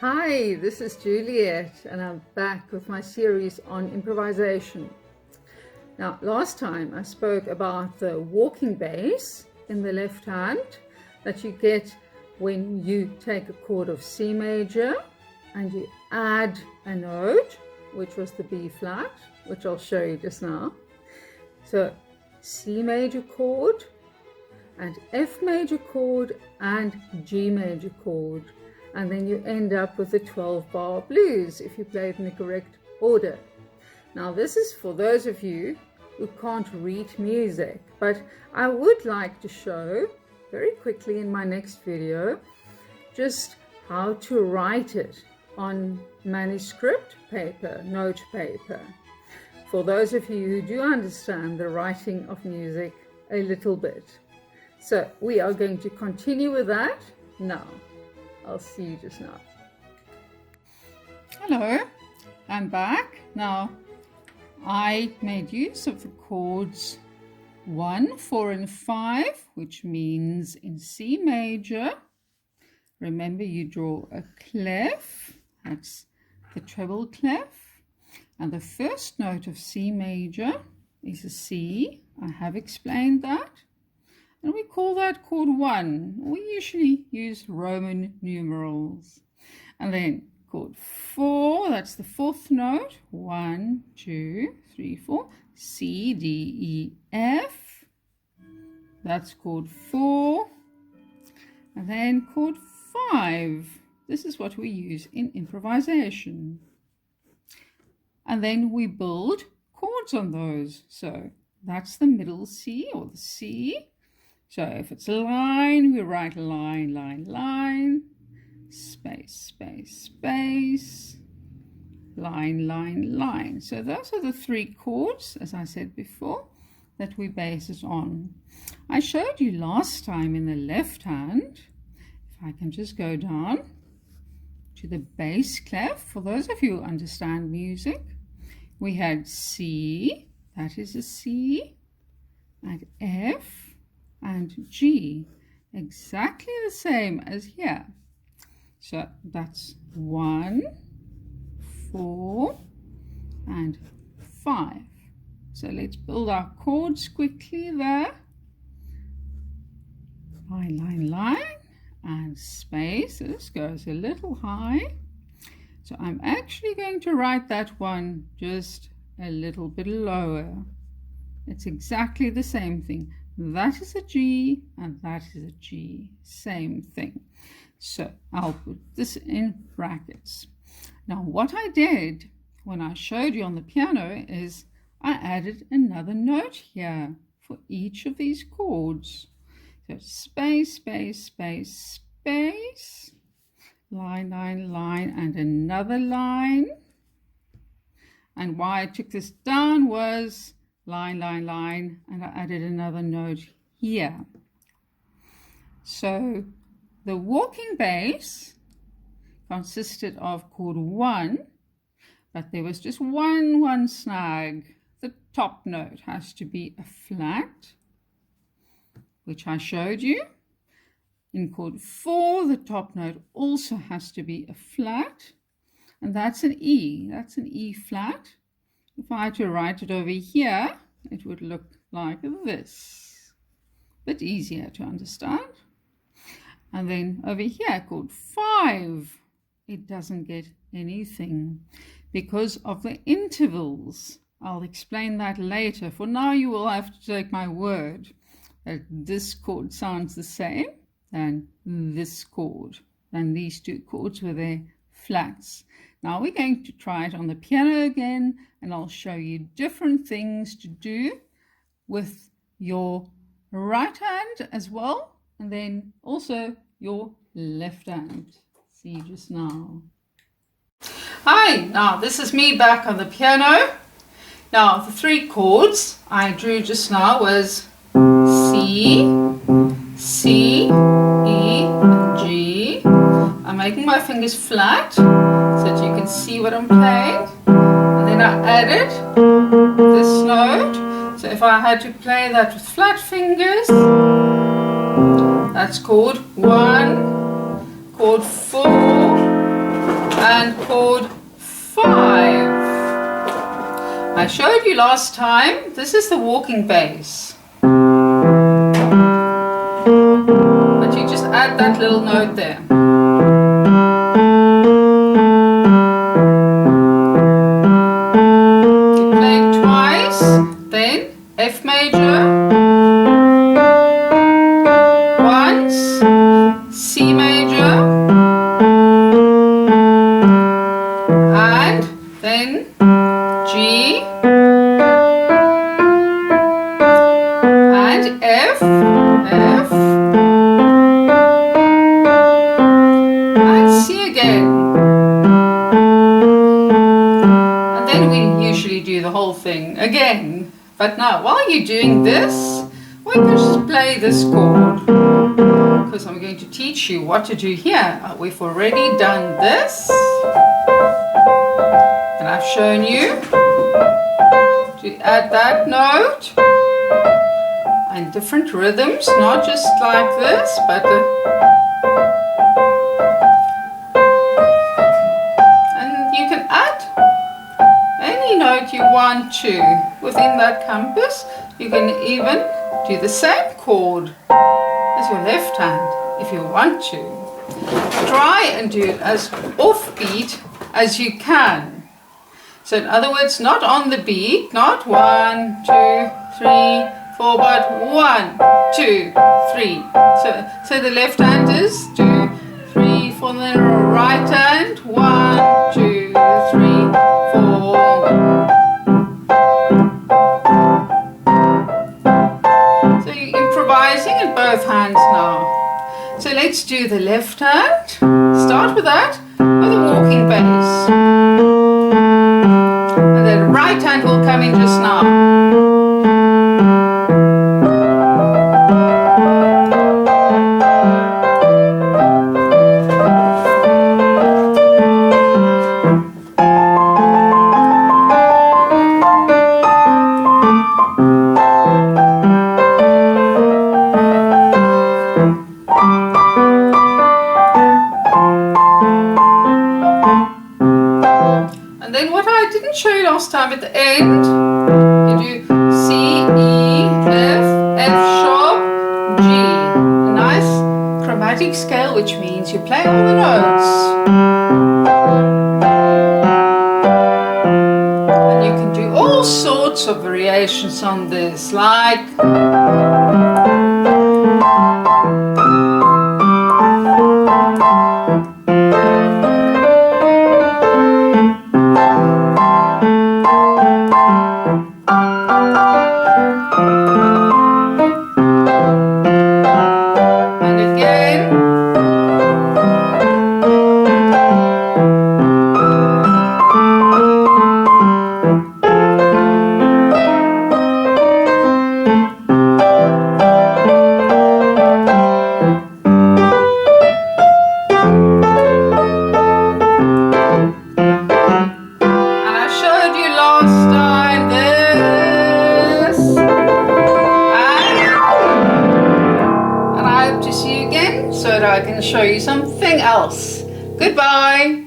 Hi, this is Juliet and I'm back with my series on improvisation. Now, last time I spoke about the walking bass in the left hand that you get when you take a chord of C major and you add a note, which was the B flat, which I'll show you just now. So C major chord and F major chord and G major chord. And then you end up with the 12-bar blues if you play it in the correct order. Now this is for those of you who can't read music, but I would like to show very quickly in my next video just how to write it on manuscript paper, note paper, for those of you who do understand the writing of music a little bit. So we are going to continue with that now. I'll see you just now. Hello, I'm back. Now, I made use of the chords 1, 4, and 5, which means in C major. Remember, you draw a clef, that's the treble clef. And the first note of C major is a C. I have explained that. And we call that chord 1. We usually use Roman numerals. And then chord 4, that's the fourth note. 1, 2, 3, 4. C, D, E, F. That's chord 4. And then chord 5. This is what we use in improvisation. And then we build chords on those. So that's the middle C or the C. So if it's a line, we write line, line, line, space, space, space, line, line, line. So those are the 3 chords, as I said before, that we base it on. I showed you last time in the left hand, if I can just go down to the bass clef, for those of you who understand music, we had C, that is a C, and F, and G, exactly the same as here. So that's 1, 4, and 5. So let's build our chords quickly there. Line, line, line, and space. This goes a little high. So I'm actually going to write that one just a little bit lower. It's exactly the same thing. That is a G and that is a G, same thing. So I'll put this in brackets. Now what I did when I showed you on the piano is I added another note here for each of these chords. So space, space, space, space, line, line, line, and another line. And why I took this down was line, line, line, and I added another note here. So the walking bass consisted of chord 1, but there was just one snag. The top note has to be a flat, which I showed you. In chord 4, the top note also has to be a flat, and that's an E. That's an E flat. If I had to write it over here, it would look like this. A bit easier to understand. And then over here, chord 5, it doesn't get anything because of the intervals. I'll explain that later. For now, you will have to take my word that this chord sounds the same than this chord. And these 2 chords were their flats. Now we're going to try it on the piano again, and I'll show you different things to do with your right hand as well, and then also your left hand. See you just now. Hi, now this is me back on the piano. Now the 3 chords I drew just now was C, C, E, and G. I'm making my fingers flat so that you can see what I'm playing. And then I added this note. So if I had to play that with flat fingers, that's chord 1, chord 4, and chord 5. I showed you last time, this is the walking bass. But you just add that little note there. You play it twice, then F major, once, C major, and then G, and F, and C again. And then we usually do the whole thing again. But now, while you're doing this, we're going to just play this chord, because I'm going to teach you what to do here. We've already done this, and I've shown you to add that note and different rhythms, not just like this, but and you can add any note you want to within that compass. You can even do the same chord as your left hand if you want to. Try and do it as offbeat as you can. So in other words, not on the beat, not 1, 2, 3, 4, but 1, 2, 3. So the left hand is 2, 3, 4, and then the right hand 1, 2, 3, 4. So you're improvising in both hands now. So let's do the left hand. Start with that, with a walking bass. And the right hand will come in just now. And then what I didn't show you last time, at the end, you do C, E, F sharp, G. A nice chromatic scale, which means you play all the notes. And you can do all sorts of variations on this, like so that I can show you something else. Goodbye.